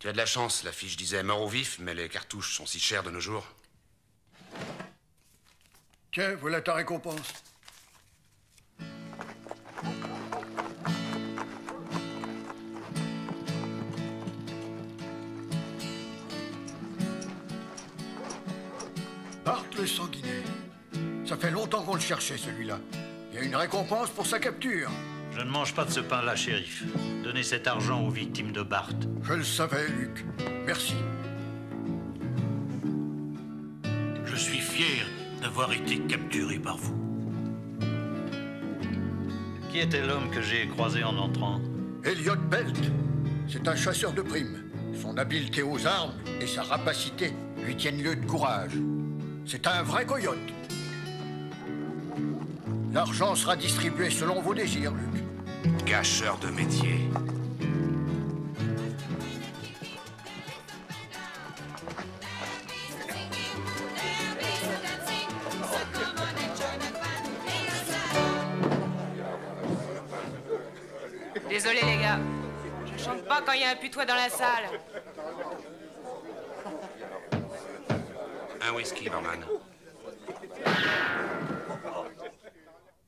Tu as de la chance, l'affiche disait mort au vif, mais les cartouches sont si chères de nos jours. Tiens, voilà ta récompense. Bart le sanguinaire. Ça fait longtemps qu'on le cherchait, celui-là. Il y a une récompense pour sa capture. Je ne mange pas de ce pain-là, shérif. Donnez cet argent aux victimes de Bart. Je le savais, Luc. Merci. Je suis fier d'avoir été capturé par vous. Qui était l'homme que j'ai croisé en entrant? Elliot Belt. C'est un chasseur de primes. Son habileté aux armes et sa rapacité lui tiennent lieu de courage. C'est un vrai coyote. L'argent sera distribué selon vos désirs, Luc. Gâcheur de métier. Désolé les gars, je chante pas quand il y a un putois dans la salle. Un whisky, barman.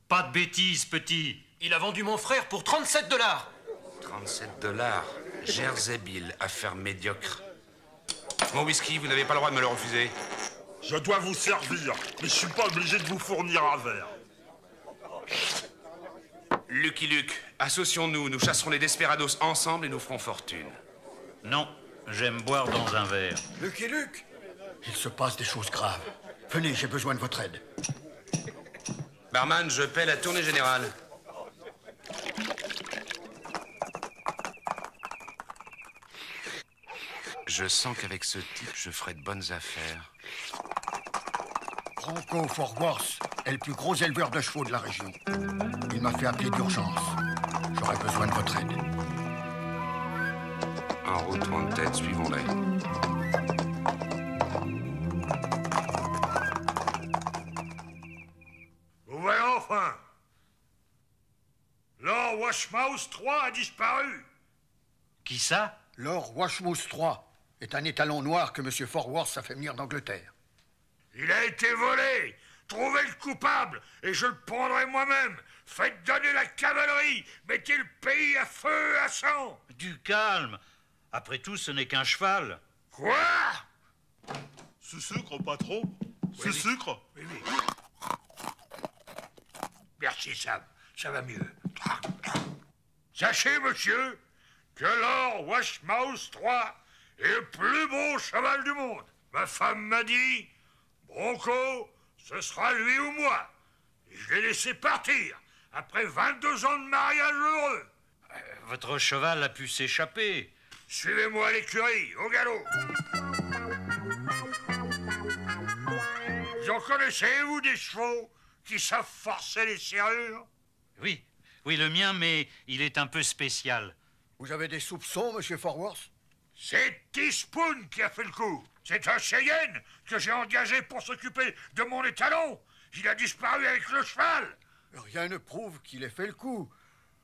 Pas de bêtises, petit. Il a vendu mon frère pour 37 $. 37 $. Jersey Bill, affaire médiocre. Mon whisky, vous n'avez pas le droit de me le refuser. Je dois vous servir, mais je suis pas obligé de vous fournir un verre. Lucky Luke, associons-nous, nous chasserons les desperados ensemble et nous ferons fortune. Non, j'aime boire dans un verre. Lucky Luke, il se passe des choses graves. Venez, j'ai besoin de votre aide. Barman, je paie la tournée générale. Je sens qu'avec ce type, je ferai de bonnes affaires. Bronco Fort Worth est le plus gros éleveur de chevaux de la région. Il m'a fait appeler d'urgence. J'aurais besoin de votre aide. En route, Wanted, suivons-les. Vous voyez enfin. Lord Washmouse 3 a disparu. Qui ça? Lord Washmouse 3 est un étalon noir que M. Fort Worth a fait venir d'Angleterre. Il a été volé. Trouvez le coupable et je le prendrai moi-même. Faites donner la cavalerie. Mettez le pays à feu et à sang. Du calme. Après tout, ce n'est qu'un cheval. Quoi? Ce sucre, patron? Ce sucre? Oui, oui. Merci, Sam. Ça va mieux. Sachez, monsieur, que Lord Washmouse 3 est le plus beau cheval du monde. Ma femme m'a dit, Bronco, ce sera lui ou moi. Et je l'ai laissé partir, après 22 ans de mariage heureux. Votre cheval a pu s'échapper. Suivez-moi à l'écurie, au galop. Vous en connaissez, vous, des chevaux qui savent forcer les serrures? Oui, oui, le mien, mais il est un peu spécial. Vous avez des soupçons, M. Fort Worth? C'est Teaspoon qui a fait le coup. C'est un Cheyenne que j'ai engagé pour s'occuper de mon étalon. Il a disparu avec le cheval. Rien ne prouve qu'il ait fait le coup.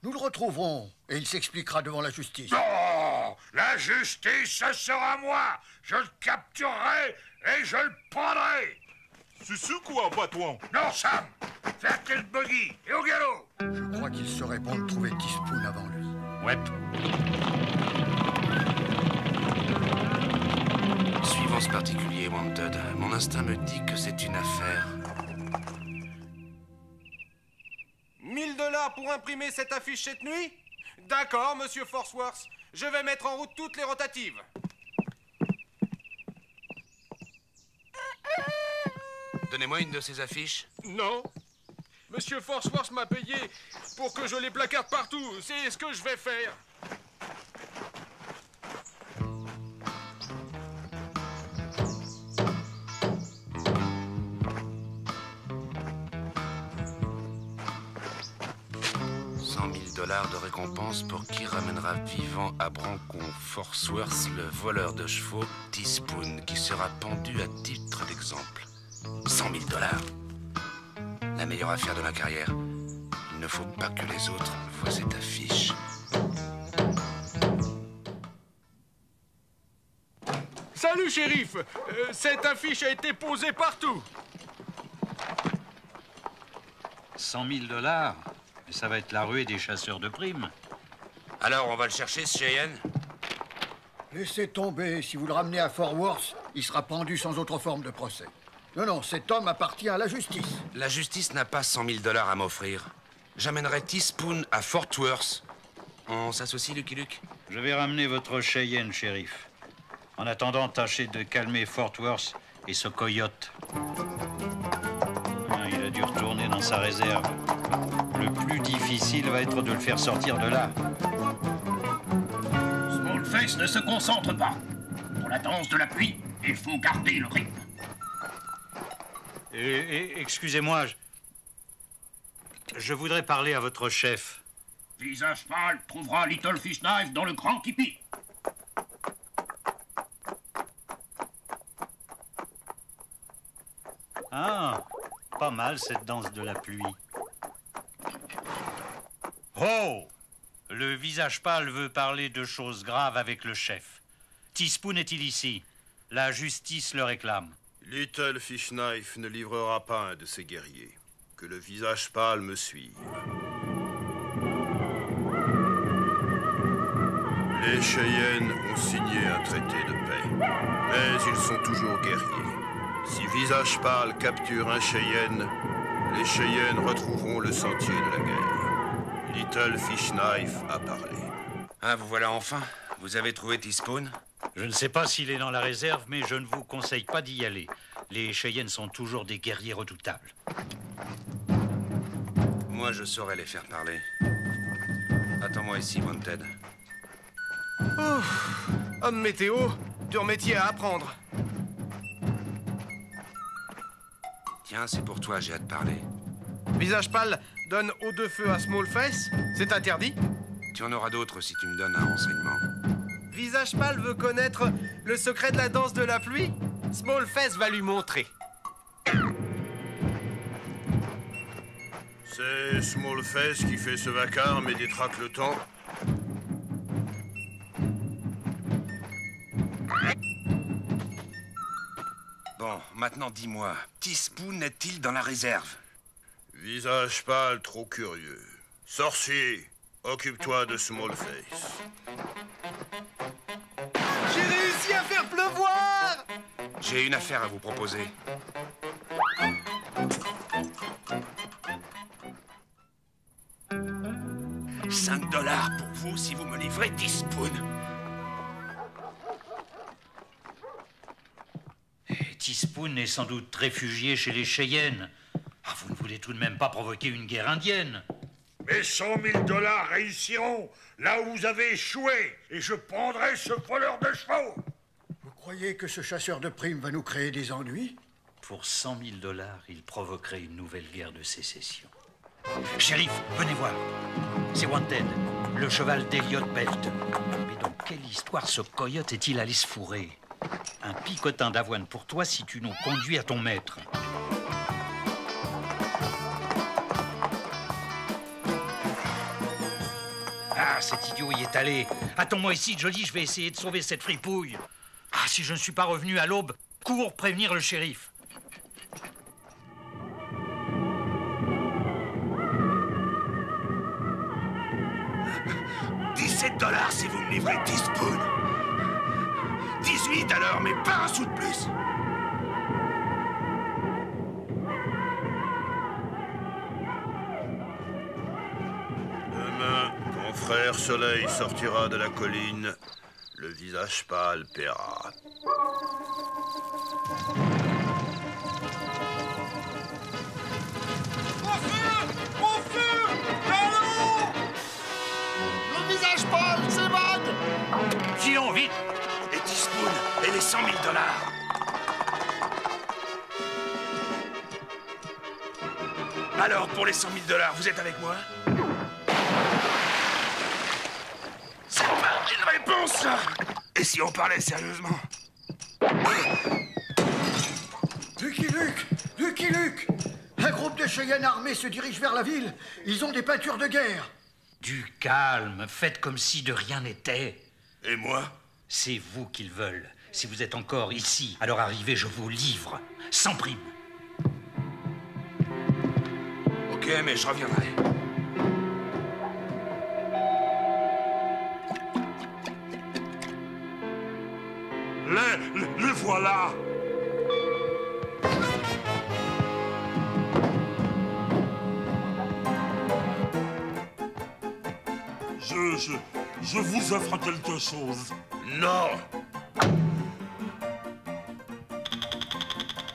Nous le retrouverons et il s'expliquera devant la justice. Non, la justice, ce sera moi. Je le capturerai et je le prendrai. Ce sucre ou un patron? Non, Sam, faire quel buggy et au galop. Je crois qu'il serait bon de trouver Teaspoon avant lui. Ouais. Suivons ce particulier, Wanted. Mon instinct me dit que c'est une affaire. 1000 $ pour imprimer cette affiche cette nuit? D'accord, monsieur Forsworth. Je vais mettre en route toutes les rotatives. Donnez-moi une de ces affiches. Non. Monsieur Forsworth m'a payé pour que je les placarde partout. C'est ce que je vais faire. $100 000 de récompense pour qui ramènera vivant à Bronco Forsworth le voleur de chevaux Teaspoon qui sera pendu à titre d'exemple. 100 000 $. La meilleure affaire de ma carrière. Il ne faut pas que les autres voient cette affiche. Salut, shérif. Cette affiche a été posée partout. 100 000 $. Mais ça va être la ruée des chasseurs de primes. Alors, on va le chercher, ce Cheyenne? Laissez tomber. Si vous le ramenez à Fort Worth, il sera pendu sans autre forme de procès. Non, non, cet homme appartient à la justice. La justice n'a pas 100 000 $ à m'offrir. J'amènerai Teaspoon à Fort Worth. On s'associe, Lucky Luke? Je vais ramener votre Cheyenne, shérif. En attendant, tâchez de calmer Fort Worth et ce coyote. Ah, il a dû retourner dans sa réserve. Le plus difficile va être de le faire sortir de là. Smallface ne se concentre pas. Pour la danse de la pluie, il faut garder le rythme. Excusez-moi, je voudrais parler à votre chef. Visage pâle trouvera Little Fish Knife dans le grand tipi. Ah, pas mal cette danse de la pluie. Oh! Le visage pâle veut parler de choses graves avec le chef. Teaspoon est-il ici? La justice le réclame. Little Fish Knife ne livrera pas un de ses guerriers. Que le visage pâle me suive. Les Cheyennes ont signé un traité de paix, mais ils sont toujours guerriers. Si Visage Pâle capture un Cheyenne, les Cheyennes retrouveront le sentier de la guerre. Little Fish Knife a parlé. Ah, vous voilà enfin? Vous avez trouvé Teaspoon? Je ne sais pas s'il est dans la réserve, mais je ne vous conseille pas d'y aller. Les Cheyennes sont toujours des guerriers redoutables. Moi, je saurais les faire parler. Attends-moi ici, Wanted. Homme météo, dur métier à apprendre. Tiens, c'est pour toi, j'ai hâte de parler. Visage pâle donne eau de feu à Smallface. C'est interdit. Tu en auras d'autres si tu me donnes un renseignement. Visage pâle veut connaître le secret de la danse de la pluie. Smallface va lui montrer. C'est Smallface qui fait ce vacarme et détraque le temps. Bon, maintenant dis-moi, Teaspoon est-il dans la réserve? Visage pâle trop curieux. Sorcier, occupe-toi de Smallface. J'ai réussi à faire pleuvoir! J'ai une affaire à vous proposer. $5 pour vous si vous me livrez Teaspoon. Teaspoon est sans doute réfugié chez les Cheyennes. Ah, vous ne voulez tout de même pas provoquer une guerre indienne? Mes 100 000 $ réussiront là où vous avez échoué, et je prendrai ce voleur de chevaux. Vous croyez que ce chasseur de primes va nous créer des ennuis? Pour 100 000 $, il provoquerait une nouvelle guerre de sécession. Shérif, venez voir. C'est Wanted, le cheval d'Elliot Belt. Mais dans quelle histoire ce coyote est-il allé se fourrer? Un picotin d'avoine pour toi si tu nous conduis à ton maître. Ah, cet idiot y est allé. Attends-moi ici, Jody, je vais essayer de sauver cette fripouille. Ah, si je ne suis pas revenu à l'aube, cours prévenir le shérif. $17 si vous me livrez Teaspoon. 18 alors, mais pas un sou de plus. Demain, quand frère Soleil sortira de la colline, le visage pâle paiera. Au feu! Au feu! Allô! Le visage pâle s'évade! Filons, vite! Et Teaspoon et les 100 000 $. Alors, pour les 100 000 $, vous êtes avec moi? C'est pas une réponse, ça! Et si on parlait sérieusement? Lucky Luke! Lucky Luke! Un groupe de Cheyennes armés se dirige vers la ville. Ils ont des peintures de guerre. Du calme, faites comme si de rien n'était. Et moi? C'est vous qu'ils veulent. Si vous êtes encore ici, à leur arrivée, je vous livre, sans prime. Ok, mais je reviendrai. Les voilà. Je vous offre quelque chose. Non.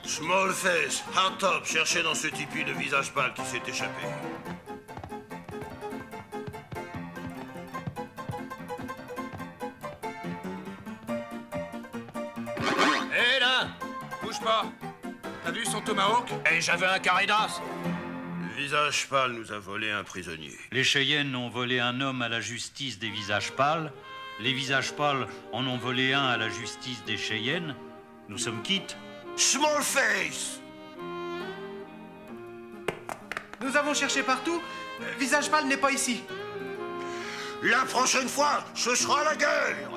Smallface, Hardtop, cherchez dans ce tipi le visage pâle qui s'est échappé. Hé là! Bouge pas! T'as vu son tomahawk? Et j'avais un carré d'as. Le visage pâle nous a volé un prisonnier. Les Cheyennes ont volé un homme à la justice des visages pâles. Les visages pâles en ont volé un à la justice des Cheyennes. Nous sommes quittes. Smallface! Nous avons cherché partout. Visage pâle n'est pas ici. La prochaine fois, ce sera la guerre!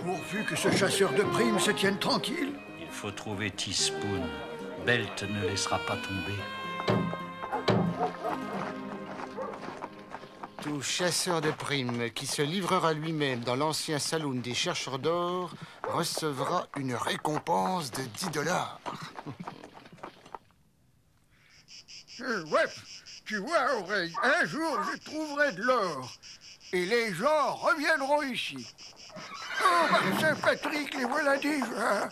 Pourvu que ce chasseur de primes se tienne tranquille. Il faut trouver Teaspoon. Belt ne laissera pas tomber. Tout chasseur de primes qui se livrera lui-même dans l'ancien saloon des chercheurs d'or recevra une récompense de 10 $. Ouais, tu vois, Oreille, un jour je trouverai de l'or. Et les gens reviendront ici. Oh, Martin Patrick, les voilà déjà.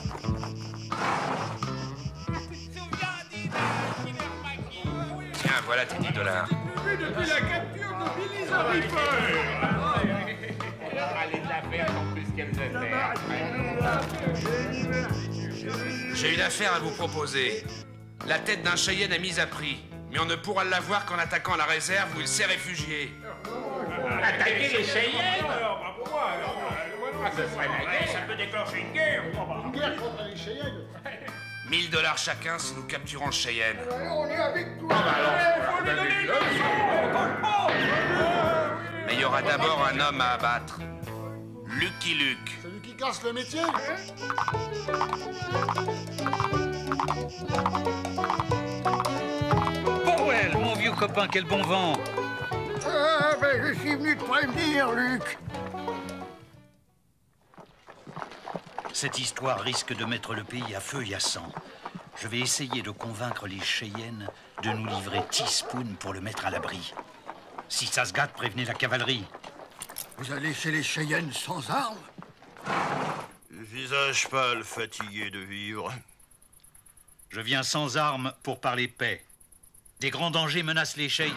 Tiens, voilà tes 10 $. Depuis la capture de Billy the Ripper. J'ai une affaire à vous proposer. La tête d'un Cheyenne est mise à prix, mais on ne pourra l'avoir qu'en attaquant la réserve où il s'est réfugié. Attaquer les Cheyennes? Ce serait la guerre, ça peut déclencher une guerre. Une guerre contre les Cheyennes? 1000 $ chacun si nous capturons le Cheyenne. On est avec toi. Mais il y aura d'abord un homme à abattre. Lucky Luke. Celui qui casse le métier? Powell, mon vieux copain, quel bon vent! Ah, ben je suis venu te prévenir, Luc. Cette histoire risque de mettre le pays à feu et à sang. Je vais essayer de convaincre les Cheyennes de nous livrer Teaspoon pour le mettre à l'abri. Si ça se gâte, prévenez la cavalerie. Vous allez chez les Cheyennes sans armes? Visage pâle, fatigué de vivre. Je viens sans armes pour parler paix. Des grands dangers menacent les Cheyennes.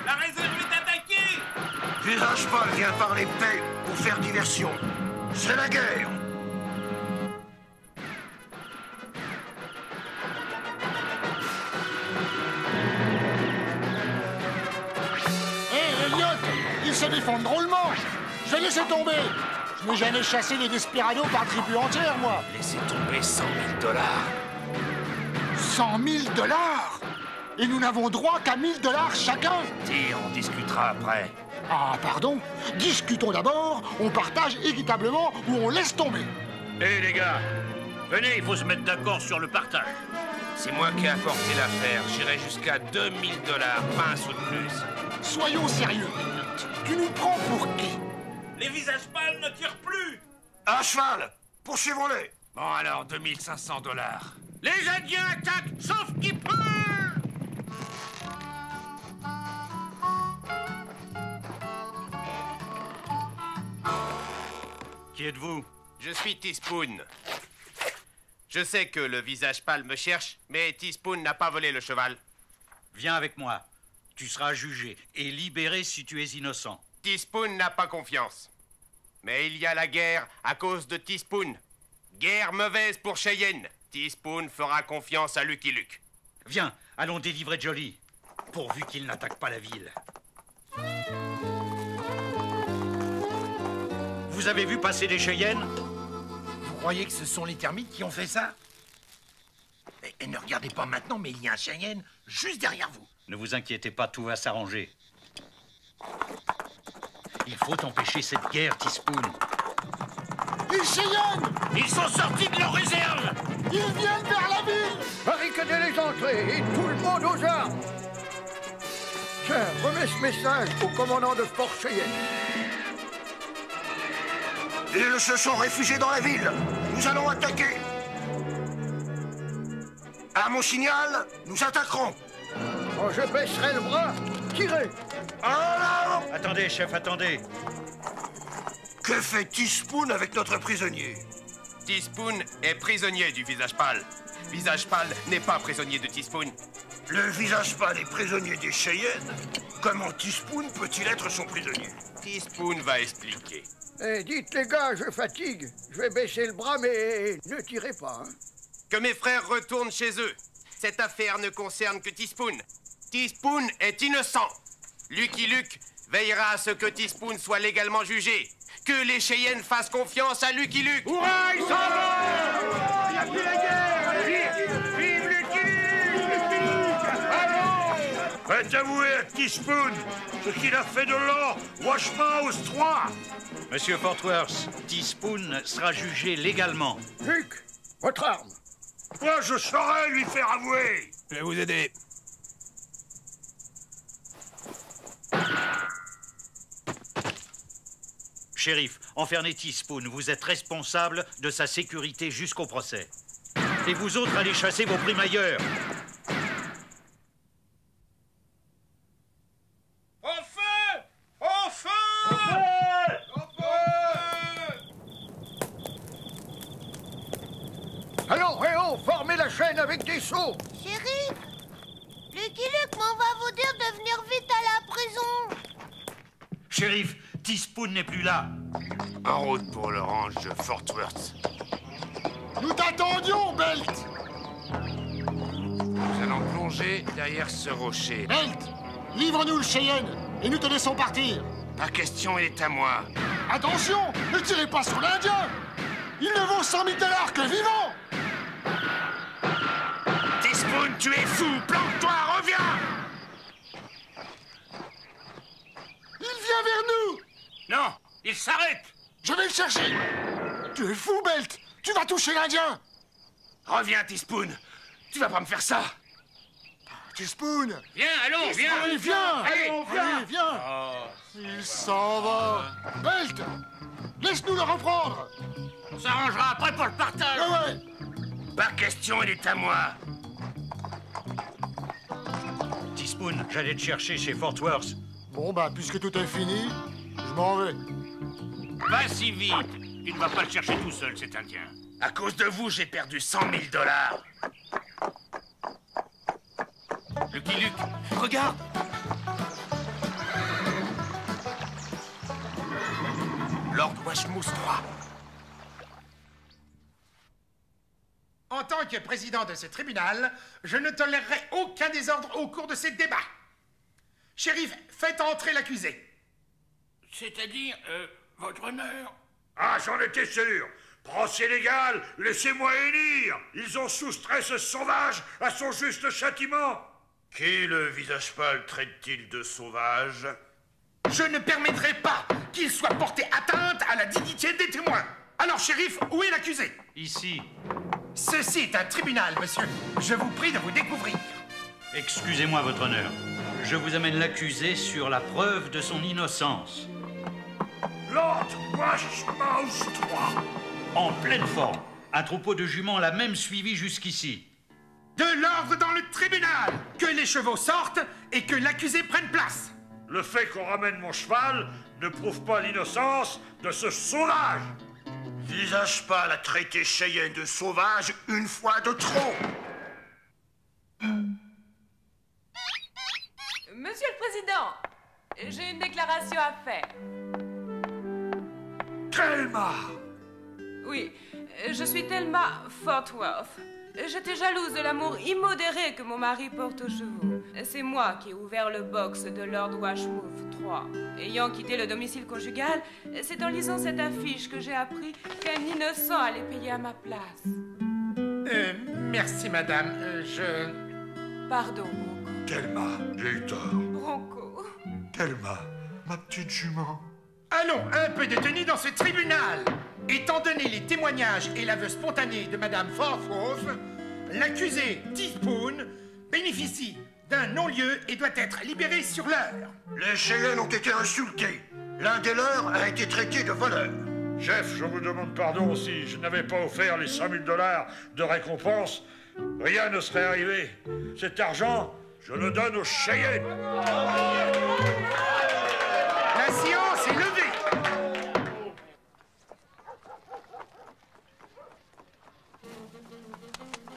La réserve est attaquée. Visage pâle vient parler paix pour faire diversion. C'est la guerre! Hé, Elliot, ils se défendent drôlement. Je vais laisser tomber. Je n'ai jamais chassé les desperados par tribu entière, moi. Laissez tomber 100 000 $. 100 000 $? Et nous n'avons droit qu'à 1000 $ chacun. Tire, on discutera après. Ah, pardon. Discutons d'abord, on partage équitablement ou on laisse tomber. Hé les gars, venez, il faut se mettre d'accord sur le partage. C'est moi qui ai apporté l'affaire. J'irai jusqu'à 2000 $, pas un sou de plus. Soyons sérieux. Tu nous prends pour qui? Les visages pâles ne tirent plus. À cheval! Poursuivons-les! Bon alors, 2500 $. Les Indiens attaquent, sauf qui peut. Qui êtes-vous? Je suis Teaspoon. Je sais que le visage pâle me cherche, mais Teaspoon n'a pas volé le cheval. Viens avec moi. Tu seras jugé et libéré si tu es innocent. Teaspoon n'a pas confiance. Mais il y a la guerre à cause de Teaspoon. Guerre mauvaise pour Cheyenne. Teaspoon fera confiance à Lucky Luke. Viens, allons délivrer Jolly, pourvu qu'il n'attaque pas la ville. Vous avez vu passer des Cheyennes? Vous croyez que ce sont les termites qui ont fait ça? Et ne regardez pas maintenant, mais il y a un Cheyenne juste derrière vous. Ne vous inquiétez pas, tout va s'arranger. Il faut empêcher cette guerre, Teaspoon. Les Cheyennes! Ils sont sortis de leur réserve! Ils viennent vers la ville! Barricadez les entrées et tout le monde aux armes. Tiens, remets ce message au commandant de Fort Cheyenne. Ils se sont réfugiés dans la ville. Nous allons attaquer. À mon signal, nous attaquerons. Quand je baisserai le bras, tirez. Alors, Attendez, chef, attendez. que fait Teaspoon avec notre prisonnier? Teaspoon est prisonnier du Visage Pâle. Visage Pâle n'est pas prisonnier de Teaspoon. Le Visage Pâle est prisonnier des Cheyennes. Comment Teaspoon peut-il être son prisonnier? Teaspoon va expliquer. Eh, dites les gars, je fatigue. Je vais baisser le bras, mais ne tirez pas. Hein. Que mes frères retournent chez eux. Cette affaire ne concerne que Teaspoon. Teaspoon est innocent. Lucky Luke veillera à ce que Teaspoon soit légalement jugé. Que les Cheyennes fassent confiance à Lucky Luke. Hurrah, ils s'en vont! Il n'y a plus la guerre. Vive Lucky Luke! Allons! Faites avouer à Teaspoon ce qu'il a fait de l'or Washmouse 3. Monsieur Fortworth, Teaspoon sera jugé légalement. Luke, votre arme. Moi, je saurais lui faire avouer. Je vais vous aider. Shérif, enfermez Teaspoon. Vous êtes responsable de sa sécurité jusqu'au procès. Et vous autres, allez chasser vos primes ailleurs. Au feu! Au feu! Au feu! Allons, oh, formez la chaîne avec des seaux. Shérif, Lucky Luke m'en va vous dire de venir vite à la prison. Shérif, Teaspoon n'est plus là. En route pour le ranch de Fort Worth. Nous t'attendions, Belt! Nous allons plonger derrière ce rocher. Belt, livre-nous le Cheyenne et nous te laissons partir. Pas question, il est à moi. Attention, ne tirez pas sur l'Indien! Il ne vaut 100 000 $ que vivant! Teaspoon, tu es fou! Planque-toi, reviens! Il vient vers nous! Non, il s'arrête! Je vais le chercher! Tu es fou, Belt! Tu vas toucher l'Indien! Reviens, Teaspoon! Tu vas pas me faire ça! Teaspoon! Viens, allons, viens! Allez, viens! Allez, Allez, viens! Il s'en va! Belt! Laisse-nous le reprendre! On s'arrangera après pour le partage! Ouais! Pas question, il est à moi! Teaspoon, j'allais te chercher chez Fort Worth. Bon, bah, puisque tout est fini, je m'en vais. Pas si vite! Tu ne vas pas le chercher tout seul, cet Indien. À cause de vous, j'ai perdu 100 000 $. Lucky Luke, regarde! Lord Washmouse 3. En tant que président de ce tribunal, je ne tolérerai aucun désordre au cours de ces débats. Shérif, faites entrer l'accusé. C'est-à-dire, votre honneur? Ah, j'en étais sûr. Procès légal, laissez-moi élire. Ils ont soustrait ce sauvage à son juste châtiment. Qui le Visage Pâle traite-t-il de sauvage? Je ne permettrai pas qu'il soit porté atteinte à la dignité des témoins. Alors, shérif, où est l'accusé? Ici. Ceci est un tribunal, monsieur. Je vous prie de vous découvrir. Excusez-moi, votre honneur. Je vous amène l'accusé sur la preuve de son innocence. Lord Washmouse 3. En pleine forme. Un troupeau de juments l'a même suivi jusqu'ici. De l'ordre dans le tribunal. Que les chevaux sortent et que l'accusé prenne place. Le fait qu'on ramène mon cheval ne prouve pas l'innocence de ce sauvage. Visage Pâle a traité Cheyenne de sauvage une fois de trop. Monsieur le Président, j'ai une déclaration à faire. Thelma! Oui, je suis Thelma Fortworth. J'étais jalouse de l'amour immodéré que mon mari porte aux chevaux. C'est moi qui ai ouvert le box de Lord Washmouse 3. Ayant quitté le domicile conjugal, c'est en lisant cette affiche que j'ai appris qu'un innocent allait payer à ma place. Merci, madame. Pardon, Bronco. Thelma, j'ai eu tort. Bronco. Thelma, ma petite jument. Allons, un peu de tenue dans ce tribunal. Étant donné les témoignages et l'aveu spontané de Madame Farnsworth, l'accusé Teaspoon bénéficie d'un non-lieu et doit être libéré sur l'heure. Les Cheyennes ont été insultés. L'un des leurs a été traité de voleur. Chef, je vous demande pardon si je n'avais pas offert les 100 000 $ de récompense. Rien ne serait arrivé. Cet argent, je le donne aux Cheyennes. La séance est levée.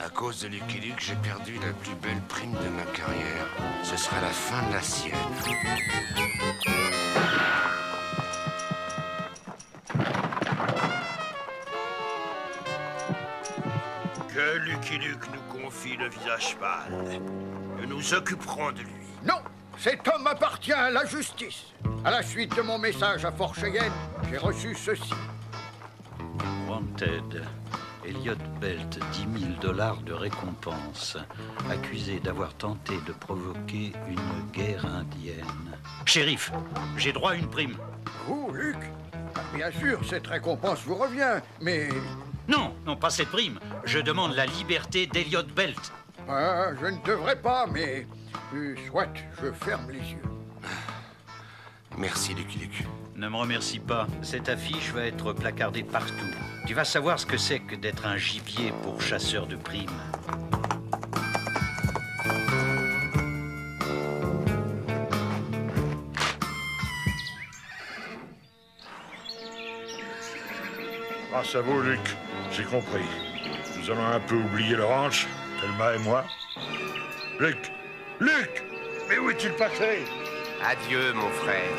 À cause de Lucky Luke, j'ai perdu la plus belle prime de ma carrière. Ce sera la fin de la sienne. Que Lucky Luke nous confie le visage pâle. Nous nous occuperons de lui. Non, cet homme appartient à la justice. À la suite de mon message à Fort Cheyenne, j'ai reçu ceci. Wanted. Elliot Belt, 10 000 $ de récompense. Accusé d'avoir tenté de provoquer une guerre indienne. Shérif, j'ai droit à une prime. Vous, Luc? Bien sûr, cette récompense vous revient, mais... Non, non, pas cette prime. Je demande la liberté d'Elliot Belt. Ah, je ne devrais pas, mais... soit, je ferme les yeux. Merci, Lucky Luke. Ne me remercie pas. Cette affiche va être placardée partout. Tu vas savoir ce que c'est que d'être un gibier pour chasseur de primes. Grâce à vous, Luc, j'ai compris. Nous allons un peu oublier le ranch, Thelma et moi. Luc! Luc! Mais où est-il passé? Adieu, mon frère.